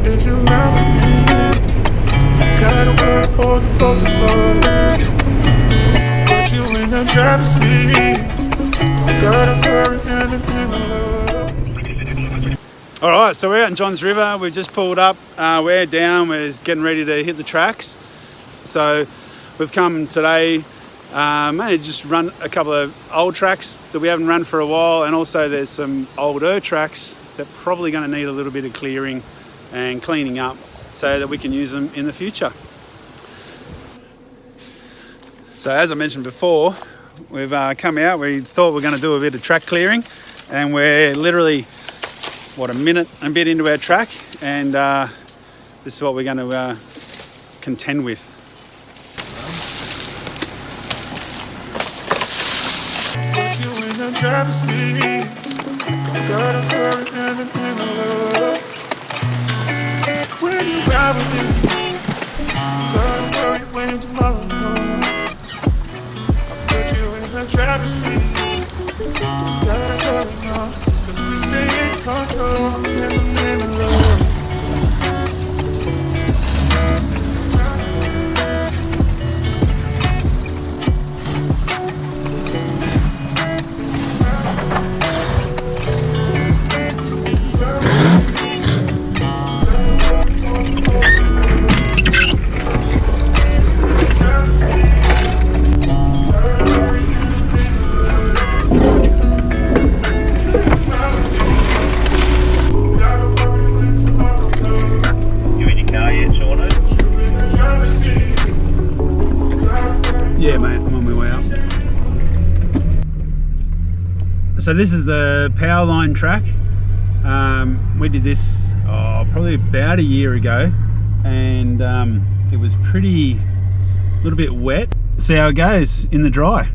If you're around with me, I gotta work for the both of us. Put you in the driver's seat. Don't gotta hurry and in love. Alright, so we're out in Johns River. We've just pulled up. We're down. We're getting ready to hit the tracks. So we've come today, mainly just run a couple of old tracks that we haven't run for a while, and also there's some older tracks that are probably going to need a little bit of clearing and cleaning up so that we can use them in the future. So as I mentioned before, we've come out. We thought we were going to do a bit of track clearing, and we're literally a minute and a bit into our track, and this is what we're going to contend with. Put you in the driver's seat. Gotta hurry and in love. When you ride with me, gotta worry when tomorrow comes. I put you in the driver's seat. Gotta hurry now, 'cause we stay in control in love. Yeah, mate, I'm on my way up. So this is the power line track. We did this probably about a year ago, and it was a little bit wet. See how it goes in the dry.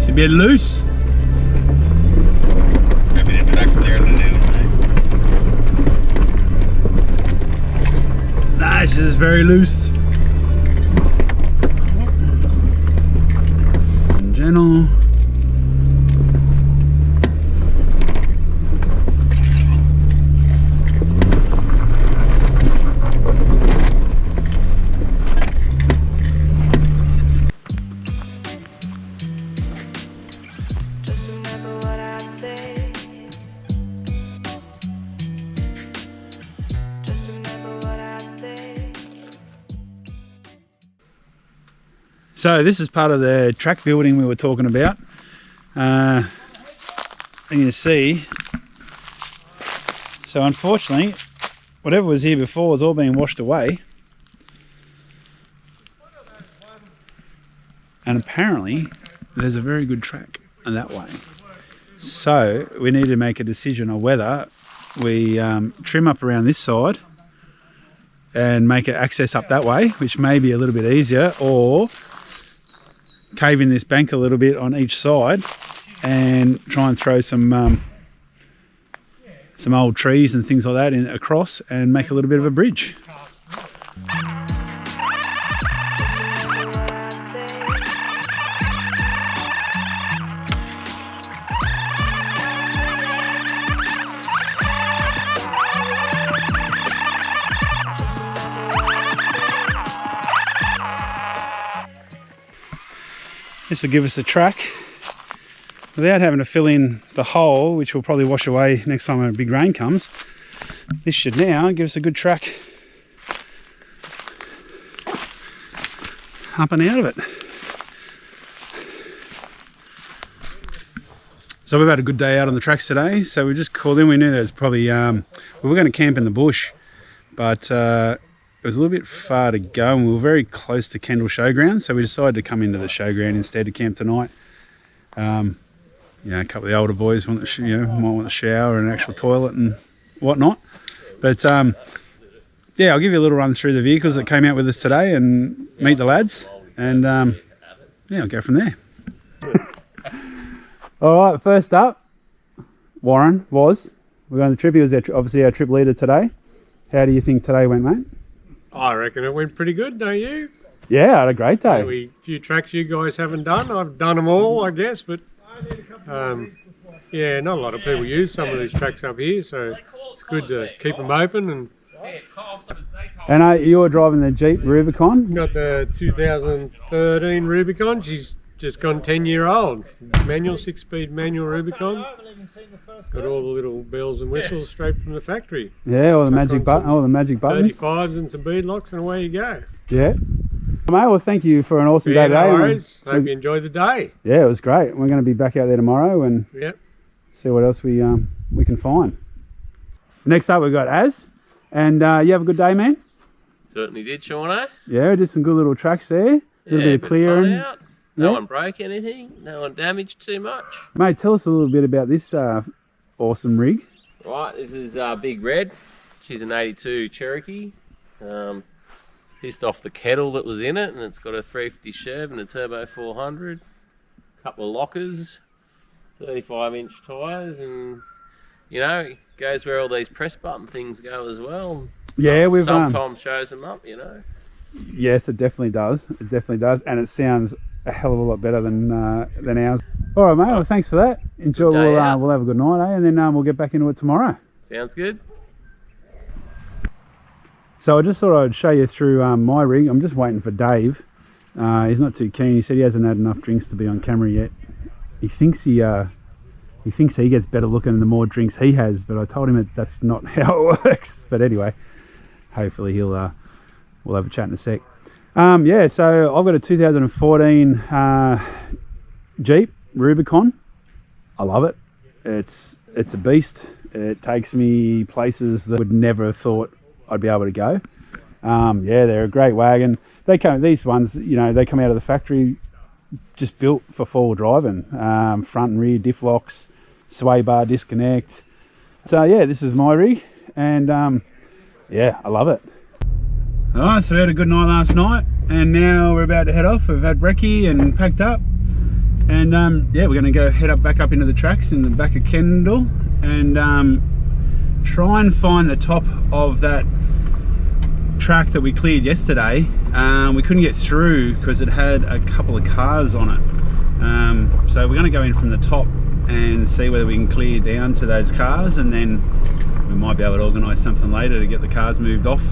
A bit loose. Nice, this is very loose. And gentle. So this is part of the track building we were talking about. And you see, so unfortunately, whatever was here before has all been washed away. And apparently there's a very good track that way. So we need to make a decision on whether we trim up around this side and make it access up that way, which may be a little bit easier, or cave in this bank a little bit on each side and try and throw some old trees and things like that in across and make a little bit of a bridge. This will give us a track without having to fill in the hole, which will probably wash away next time a big rain comes. This should now give us a good track up and out of it. So we've had a good day out on the tracks today. So we just called in. We knew there was probably, we were going to camp in the bush, but it was a little bit far to go, and we were very close to Kendall Showground, so we decided to come into the showground instead to camp tonight. you know, a couple of the older boys want the, you know, might want the shower and an actual toilet and whatnot. But yeah, I'll give you a little run through the vehicles that came out with us today and meet the lads, and yeah, I'll go from there. All right, first up, Warren was. We're going on the trip. He was obviously our trip leader today. How do you think today went, mate? I reckon it went pretty good, don't you? Yeah, I had a great day. A few tracks you guys haven't done. I've done them all, I guess, but yeah, not a lot of people use some of these tracks up here, so it's good to keep them open. And you were driving the Jeep Rubicon? Got the 2013 Rubicon. She's just gone 10-year-old. Manual, 6-speed manual Rubicon. Got all the little bells and whistles straight from the factory. Yeah, all the magic button, all the magic buttons. 35s and some bead locks, and away you go. Yeah. Mate, well, thank you for an awesome day today. No worries. Hope you enjoyed the day. Yeah, it was great. We're going to be back out there tomorrow and see what else we can find. Next up, we've got Az. And you have a good day, man? Certainly did, Shauna. Yeah, did some good little tracks there. A little bit of clearing. No one broke anything. No one damaged too much. Mate, tell us a little bit about this awesome rig. Right, this is Big Red. She's an 82 Cherokee. Pissed off the kettle that was in it, and it's got a 350 Chev and a Turbo 400. A couple of lockers, 35-inch tyres, and you know, it goes where all these press button things go as well. Yeah, we've sometimes shows them up, you know. Yes, it definitely does. It definitely does, and it sounds a hell of a lot better than ours. All right, mate. Well, thanks for that. Enjoy. We'll have a good night, eh? And then we'll get back into it tomorrow. Sounds good. So I just thought I'd show you through my rig. I'm just waiting for Dave. He's not too keen. He said he hasn't had enough drinks to be on camera yet. He thinks he gets better looking the more drinks he has, but I told him that's not how it works. But anyway, hopefully we'll have a chat in a sec. Yeah, so I've got a 2014 Jeep Rubicon. I love it. It's a beast. It takes me places that I would never have thought I'd be able to go. Yeah, they're a great wagon. These ones, you know, they come out of the factory just built for four-wheel driving. Front and rear diff locks, sway bar disconnect. So yeah, this is my rig, and yeah, I love it. All right, so we had a good night last night, and now we're about to head off. We've had brekkie and packed up, and yeah, we're going to go back up into the tracks in the back of Kendall, and try and find the top of that track that we cleared yesterday. We couldn't get through because it had a couple of cars on it, so we're going to go in from the top and see whether we can clear down to those cars, and then we might be able to organise something later to get the cars moved off.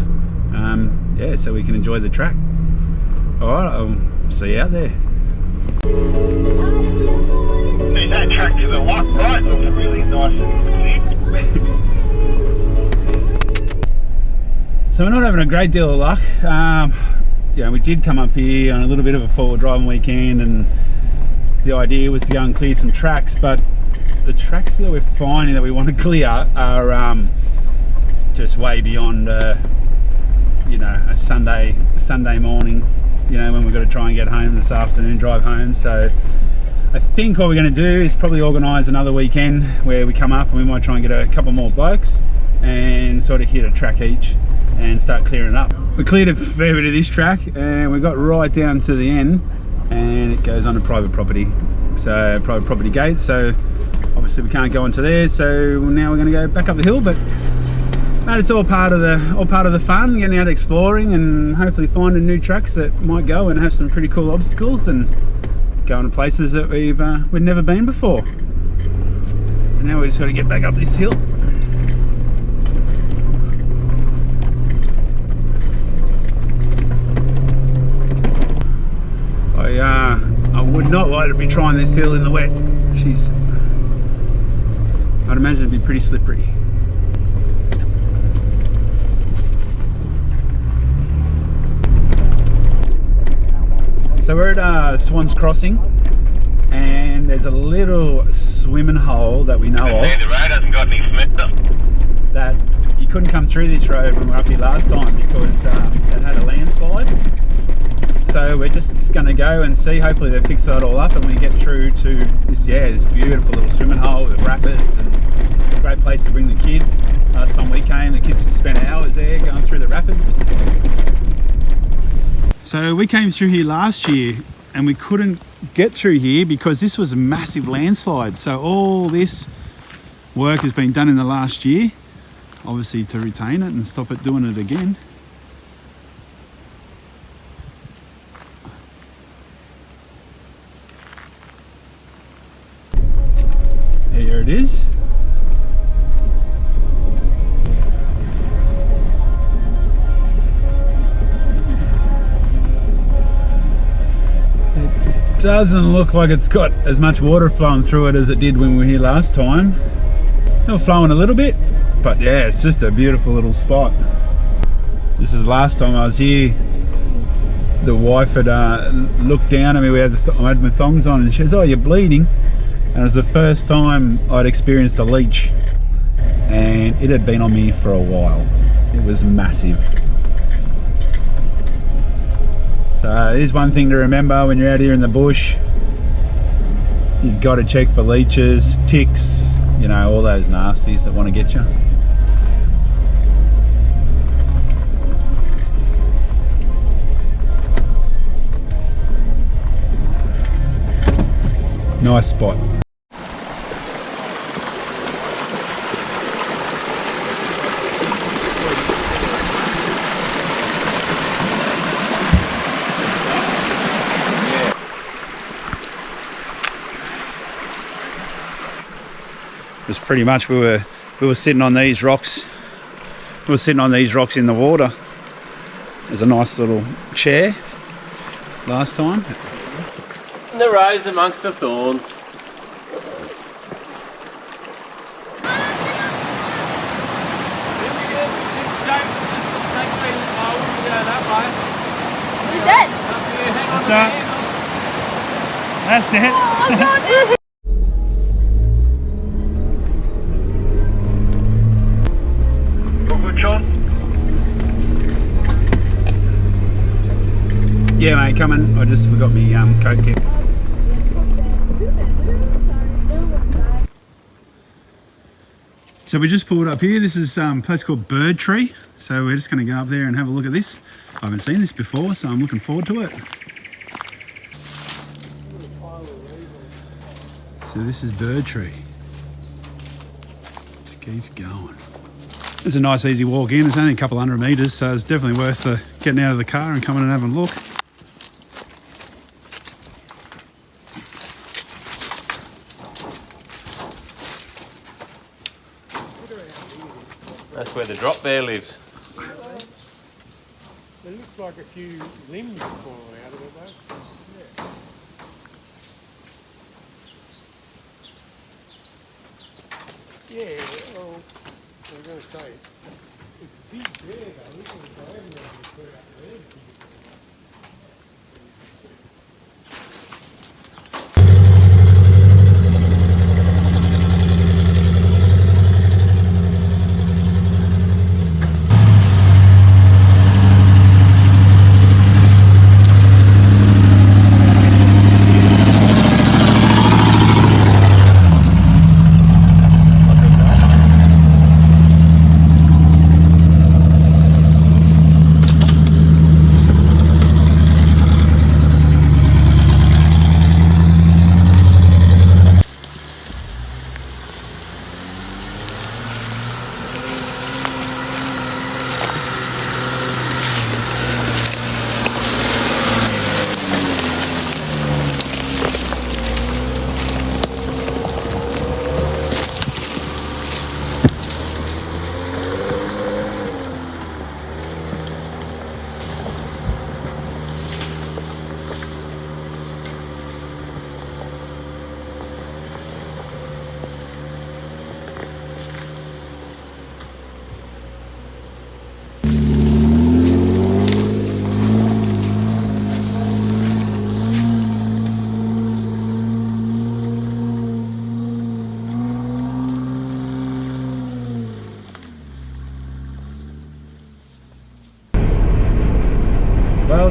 Yeah, so we can enjoy the track. All right, I'll see you out there. See that track to the right looks really nice and clear. So we're not having a great deal of luck. Yeah, we did come up here on a little bit of a four-wheel driving weekend, and the idea was to go and clear some tracks, but the tracks that we're finding that we want to clear are just way beyond you know, a Sunday morning, you know, when we've got to try and get home this afternoon, drive home. So I think what we're going to do is probably organise another weekend where we come up and we might try and get a couple more blokes and sort of hit a track each and start clearing it up. We cleared a fair bit of this track, and we got right down to the end, and it goes onto private property, so private property gate. So obviously we can't go into there, so now we're going to go back up the hill. But mate, it's all part of the fun, getting out exploring and hopefully finding new tracks that might go and have some pretty cool obstacles and going to places that we've never been before. So now we just got to get back up this hill. I would not like to be trying this hill in the wet. I'd imagine it'd be pretty slippery. So we're at Swans crossing, and there's a little swimming hole that we know of. The road hasn't got any cement. That you couldn't come through this road when we were up here last time because it had a landslide. So we're just going to go and see. Hopefully they fix that all up and we get through to this, this beautiful little swimming hole with rapids, and a great place to bring the kids. Last time we came, the kids spent hours there going through the rapids. So we came through here last year and we couldn't get through here because this was a massive landslide. So all this work has been done in the last year, obviously to retain it and stop it doing it again. Here it is. It doesn't look like it's got as much water flowing through it as it did when we were here last time. They were flowing a little bit, but yeah, it's just a beautiful little spot. This is the last time I was here. The wife had looked down at me. I had my thongs on, and she says, "Oh, you're bleeding." And it was the first time I'd experienced a leech, and it had been on me for a while. It was massive. So here's one thing to remember when you're out here in the bush. You've got to check for leeches, ticks, you know, all those nasties that want to get you. Nice spot. It was pretty much we were sitting on these rocks. We were sitting on these rocks in the water. There's a nice little chair last time. The rose amongst the thorns. He's dead. That's it. Oh God. Good, Sean? Yeah, mate, coming. I just forgot me coat kit. So we just pulled up here. This is a place called Bird Tree. So we're just going to go up there and have a look at this. I haven't seen this before, so I'm looking forward to it. So this is Bird Tree. Just keeps going. It's a nice easy walk in. It's only a couple hundred metres, so it's definitely worth getting out of the car and coming and having a look. That's where the drop bear lives. There looks like a few limbs falling out of it though. Yeah, well, I was going to say, it's a big bear though, isn't it? I haven't really put it up there.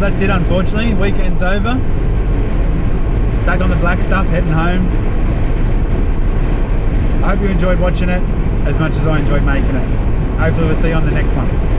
that's it, unfortunately. Weekend's over. Back on the black stuff, heading home. I hope you enjoyed watching it as much as I enjoyed making it. Hopefully we'll see you on the next one.